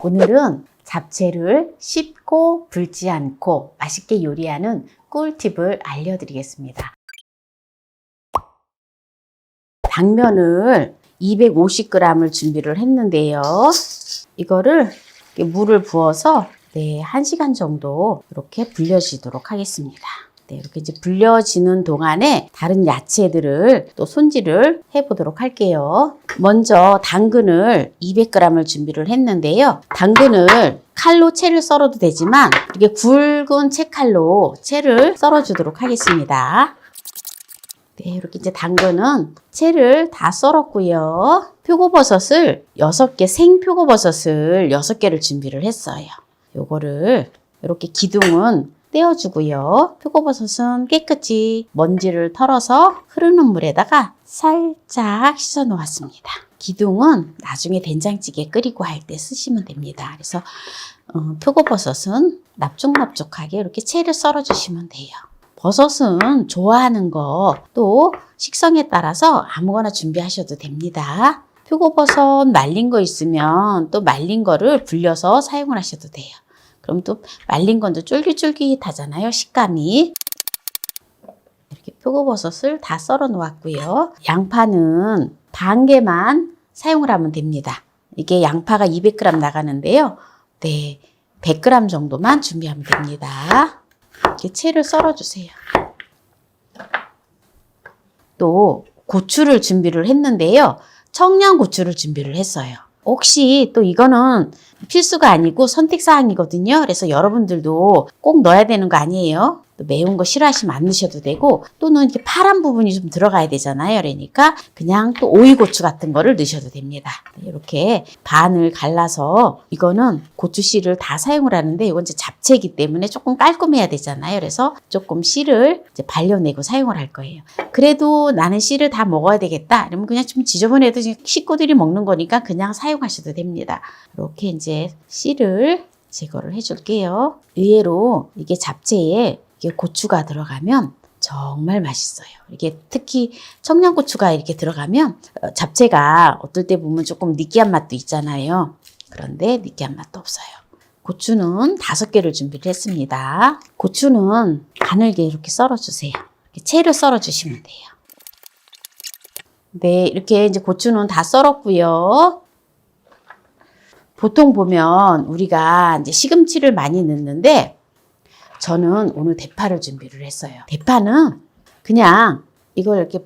오늘은 잡채를 쉽고 불지 않고 맛있게 요리하는 꿀팁을 알려드리겠습니다. 당면을 250g을 준비를 했는데요. 이거를 물을 부어서 1시간 정도 이렇게 불려지도록 하겠습니다. 이렇게 이제 불려지는 동안에 다른 야채들을 또 손질을 해보도록 할게요. 먼저 당근을 200g을 준비를 했는데요. 당근을 칼로 채를 썰어도 되지만 이렇게 굵은 채칼로 채를 썰어주도록 하겠습니다. 이렇게 이제 당근은 채를 다 썰었고요. 표고버섯을 6개, 생표고버섯을 6개를 준비를 했어요. 요거를 이렇게 기둥은 떼어주고요. 표고버섯은 깨끗이 먼지를 털어서 흐르는 물에다가 살짝 씻어 놓았습니다. 기둥은 나중에 된장찌개 끓이고 할 때 쓰시면 됩니다. 그래서 표고버섯은 납죽납죽하게 이렇게 채를 썰어 주시면 돼요. 버섯은 좋아하는 거 또 식성에 따라서 아무거나 준비하셔도 됩니다. 표고버섯 말린 거 있으면 또 말린 거를 불려서 사용을 하셔도 돼요. 그럼 또 말린 건 또 쫄깃쫄깃하잖아요, 식감이. 이렇게 표고버섯을 다 썰어 놓았고요. 양파는 반 개만 사용을 하면 됩니다. 이게 양파가 200g 나가는데요. 100g 정도만 준비하면 됩니다. 이렇게 채를 썰어 주세요. 또 고추를 준비를 했는데요. 청양고추를 준비를 했어요. 혹시 또 이거는 필수가 아니고 선택사항이거든요. 그래서 여러분들도 꼭 넣어야 되는 거 아니에요. 또 매운 거 싫어하시면 안 넣으셔도 되고, 또는 이렇게 파란 부분이 좀 들어가야 되잖아요. 그러니까 그냥 또 오이고추 같은 거를 넣으셔도 됩니다. 이렇게 반을 갈라서, 이거는 고추 씨를 다 사용을 하는데 이건 이제 잡채이기 때문에 조금 깔끔해야 되잖아요. 그래서 조금 씨를 이제 발려내고 사용을 할 거예요. 그래도 나는 씨를 다 먹어야 되겠다. 그러면 그냥 좀 지저분해도 식구들이 먹는 거니까 그냥 사용하셔도 됩니다. 이렇게 이제 씨를 제거를 해줄게요. 의외로 이게 잡채에 이게 고추가 들어가면 정말 맛있어요. 이게 특히 청양고추가 이렇게 들어가면 잡채가 어떨 때 보면 조금 느끼한 맛도 있잖아요. 그런데 느끼한 맛도 없어요. 고추는 5개를 준비를 했습니다. 고추는 가늘게 이렇게 썰어주세요. 채를 썰어주시면 돼요. 이렇게 이제 고추는 다 썰었고요. 보통 보면 우리가 이제 시금치를 많이 넣는데 저는 오늘 대파를 준비를 했어요. 대파는 그냥 이걸 이렇게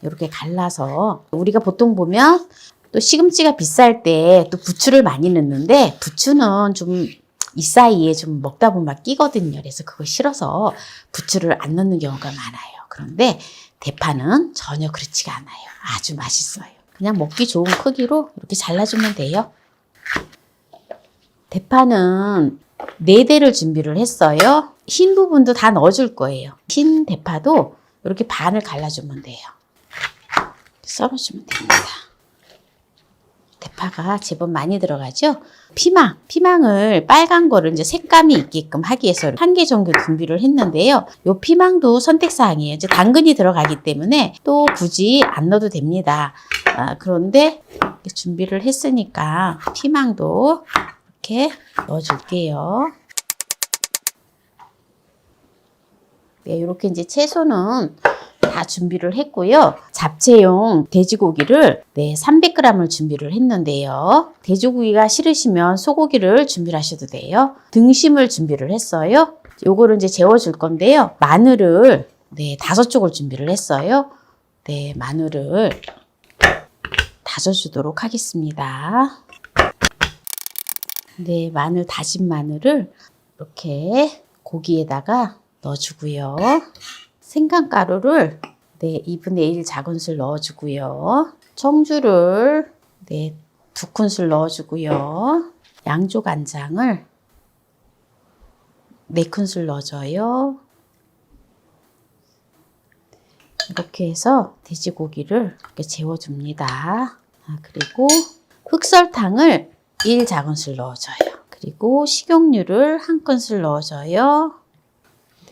이렇게 갈라서, 우리가 보통 보면 또 시금치가 비쌀 때 또 부추를 많이 넣는데 부추는 좀 이 사이에 좀 먹다 보면 막 끼거든요. 그래서 그거 싫어서 부추를 안 넣는 경우가 많아요. 그런데 대파는 전혀 그렇지가 않아요. 아주 맛있어요. 그냥 먹기 좋은 크기로 이렇게 잘라주면 돼요. 대파는 4대를 준비를 했어요. 흰 부분도 다 넣어줄 거예요. 흰 대파도 이렇게 반을 갈라주면 돼요. 썰어주면 됩니다. 대파가 제법 많이 들어가죠? 피망을 빨간 거를 이제 색감이 있게끔 하기 위해서 1개 정도 준비를 했는데요. 요 피망도 선택사항이에요. 이제 당근이 들어가기 때문에 또 굳이 안 넣어도 됩니다. 그런데 준비를 했으니까 피망도 이렇게 넣어줄게요. 이렇게 이제 채소는 다 준비를 했고요. 잡채용 돼지고기를 300g을 준비를 했는데요. 돼지고기가 싫으시면 소고기를 준비를 하셔도 돼요. 등심을 준비를 했어요. 요거를 이제 재워줄 건데요. 마늘을 5쪽을 준비를 했어요. 마늘을 다져주도록 하겠습니다. 다진 마늘을 이렇게 고기에다가 넣어주고요. 생강가루를 2분의 1 작은술 넣어주고요. 청주를 2큰술 넣어주고요. 양조간장을 4큰술 넣어줘요. 이렇게 해서 돼지고기를 이렇게 재워줍니다. 그리고 흑설탕을 1 작은술 넣어줘요. 그리고 식용유를 1큰술 넣어줘요.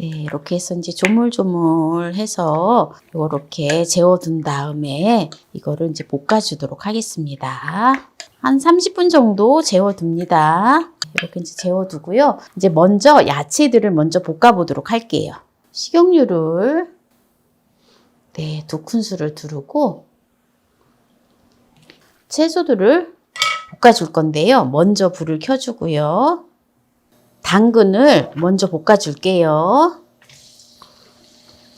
이렇게 해서 이제 조물조물해서 이렇게 재워둔 다음에 이거를 이제 볶아주도록 하겠습니다. 한 30분 정도 재워둡니다. 이렇게 이제 재워두고요. 이제 먼저 야채들을 먼저 볶아보도록 할게요. 식용유를 2큰술을 두르고 채소들을 볶아줄 건데요. 먼저 불을 켜주고요. 당근을 먼저 볶아줄게요.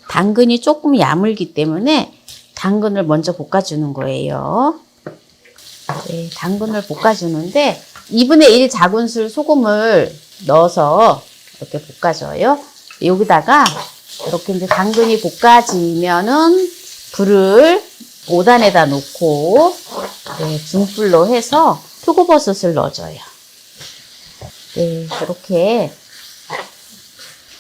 당근이 조금 야물기 때문에 당근을 먼저 볶아주는 거예요. 당근을 볶아주는데 2분의 1 작은술 소금을 넣어서 이렇게 볶아줘요. 여기다가 이렇게 이제 당근이 볶아지면은 불을 5단에다 놓고 중불로 해서 표고버섯을 넣어줘요. 이렇게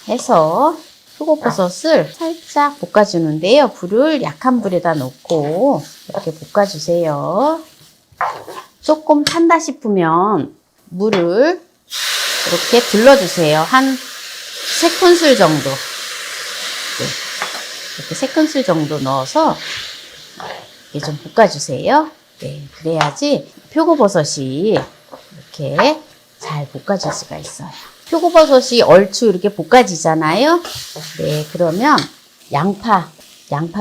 해서 표고버섯을 살짝 볶아주는데요. 불을 약한 불에다 놓고 이렇게 볶아주세요. 조금 탄다 싶으면 물을 이렇게 둘러주세요. 한 3큰술 정도. 이렇게 3큰술 정도 넣어서 이렇게 좀 볶아주세요. 그래야지 표고버섯이 이렇게 잘 볶아질 수가 있어요. 표고버섯이 얼추 이렇게 볶아지잖아요. 그러면 양파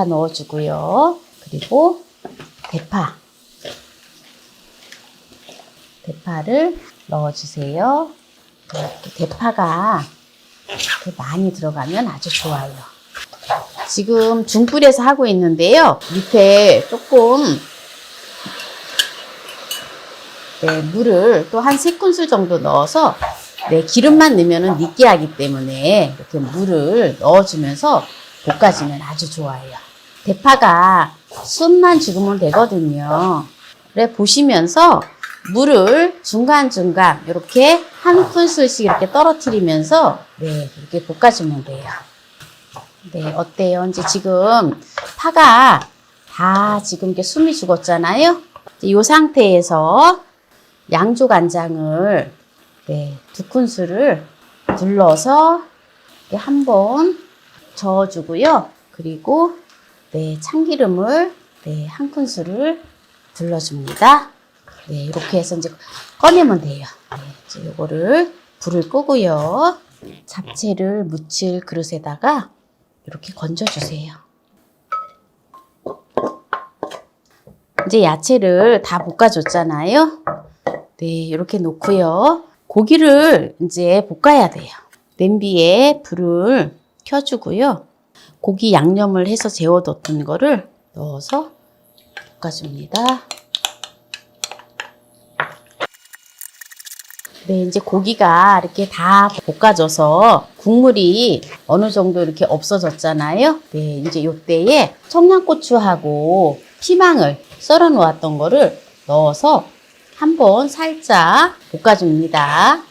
넣어주고요. 그리고 대파를 넣어주세요. 대파가 이렇게 많이 들어가면 아주 좋아요. 지금 중불에서 하고 있는데요. 밑에 조금 물을 또 한 3큰술 정도 넣어서 기름만 넣으면 느끼하기 때문에 이렇게 물을 넣어주면서 볶아주면 아주 좋아요. 대파가 순만 죽으면 되거든요. 그래 보시면서 물을 중간중간 이렇게 한 큰술씩 이렇게 떨어뜨리면서 이렇게 볶아주면 돼요. 어때요? 이제 지금 파가 다 지금 이렇게 숨이 죽었잖아요. 이 상태에서 양조간장을 2큰술을 둘러서 한번 저어주고요. 그리고 참기름을 1큰술을 둘러줍니다. 이렇게 해서 이제 꺼내면 돼요. 이제 요거를 불을 끄고요. 잡채를 무칠 그릇에다가 이렇게 건져주세요. 이제 야채를 다 볶아줬잖아요. 이렇게 놓고요. 고기를 이제 볶아야 돼요. 냄비에 불을 켜주고요. 고기 양념을 해서 재워뒀던 거를 넣어서 볶아줍니다. 이제 고기가 이렇게 다 볶아져서 국물이 어느 정도 이렇게 없어졌잖아요. 이제 요때에 청양고추하고 피망을 썰어 놓았던 거를 넣어서 한번 살짝 볶아줍니다.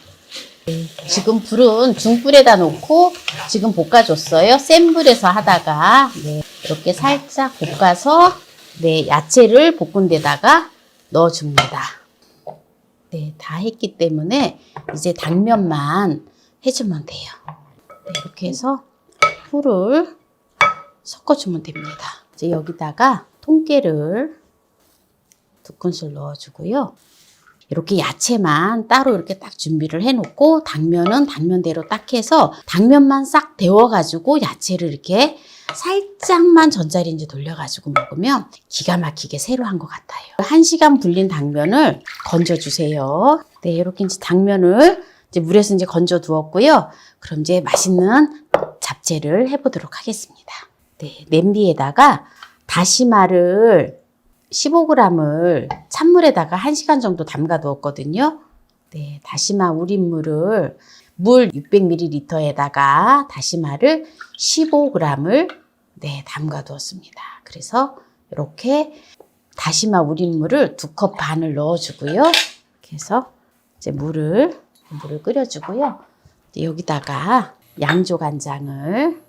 지금 불은 중불에다 놓고 지금 볶아줬어요. 센 불에서 하다가 이렇게 살짝 볶아서 야채를 볶은 데다가 넣어줍니다. 다 했기 때문에 이제 당면만 해주면 돼요. 이렇게 해서 풀을 섞어주면 됩니다. 이제 여기다가 통깨를 2큰술 넣어주고요. 이렇게 야채만 따로 이렇게 딱 준비를 해놓고 당면은 당면대로 딱 해서 당면만 싹 데워가지고 야채를 이렇게 살짝만 전자레인지 돌려가지고 먹으면 기가 막히게 새로 한 것 같아요. 1시간 불린 당면을 건져주세요. 이렇게 이제 당면을 이제 물에서 이제 건져 두었고요. 그럼 이제 맛있는 잡채를 해보도록 하겠습니다. 냄비에다가 다시마를 15g을 찬물에다가 1시간 정도 담가 두었거든요. 다시마 우린물을 물 600ml에다가 다시마를 15g을 담가 두었습니다. 그래서 이렇게 다시마 우린물을 2컵 반을 넣어주고요. 이렇게 해서 이제 물을 끓여주고요. 여기다가 양조간장을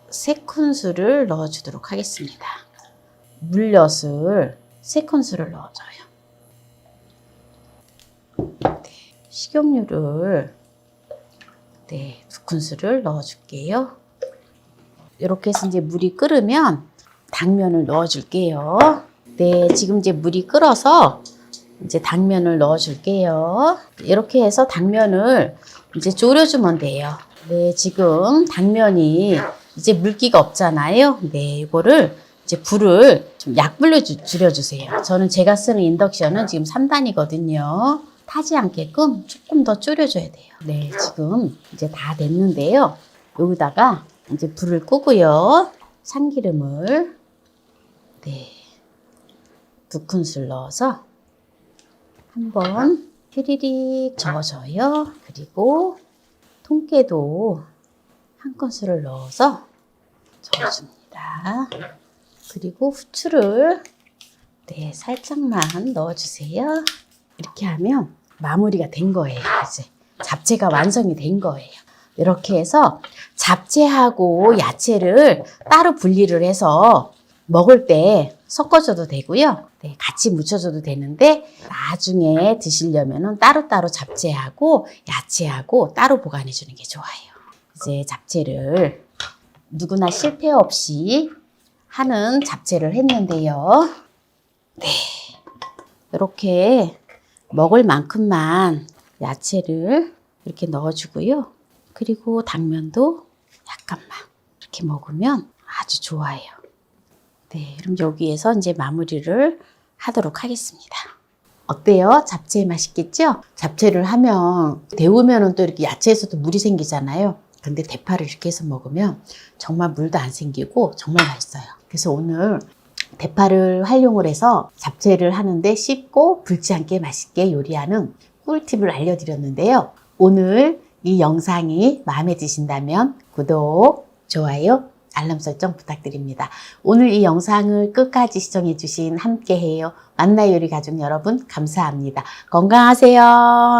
3큰술을 넣어주도록 하겠습니다. 물엿을 3큰술을 넣어줘요. 식용유를 2큰술을 넣어줄게요. 이렇게 해서 이제 물이 끓으면 당면을 넣어줄게요. 네, 지금 이제 물이 끓어서 이제 당면을 넣어 줄게요. 이렇게 해서 당면을 이제 졸여주면 돼요. 네, 지금 당면이 이제 물기가 없잖아요. 네, 이거를 이제 불을 좀 약불로 줄여주세요. 저는 제가 쓰는 인덕션은 지금 3단이거든요. 타지 않게끔 조금 더 졸여줘야 돼요. 네, 지금 이제 다 됐는데요. 여기다가 이제 불을 끄고요. 참기름을 네, 2큰술 넣어서 한번 휘리릭 저어줘요. 그리고 통깨도 1큰술을 넣어서 저어줍니다. 그리고 후추를 네, 살짝만 넣어주세요. 이렇게 하면 마무리가 된 거예요. 이제 잡채가 완성이 된 거예요. 이렇게 해서 잡채하고 야채를 따로 분리를 해서 먹을 때 섞어줘도 되고요. 네, 같이 무쳐줘도 되는데 나중에 드시려면 따로따로 잡채하고 야채하고 따로 보관해 주는 게 좋아요. 이제 잡채를 누구나 실패 없이 하는 잡채를 했는데요. 네, 이렇게 먹을 만큼만 야채를 이렇게 넣어주고요. 그리고 당면도 약간만 이렇게 먹으면 아주 좋아요. 네, 그럼 여기에서 이제 마무리를 하도록 하겠습니다. 어때요? 잡채 맛있겠죠? 잡채를 하면 데우면은 또 이렇게 야채에서도 물이 생기잖아요. 근데 대파를 이렇게 해서 먹으면 정말 물도 안 생기고 정말 맛있어요. 그래서 오늘 대파를 활용을 해서 잡채를 하는데 쉽고 불지 않게 맛있게 요리하는 꿀팁을 알려드렸는데요. 오늘 이 영상이 마음에 드신다면 구독, 좋아요, 알람 설정 부탁드립니다. 오늘 이 영상을 끝까지 시청해주신 함께해요 만나요리 가족 여러분 감사합니다. 건강하세요.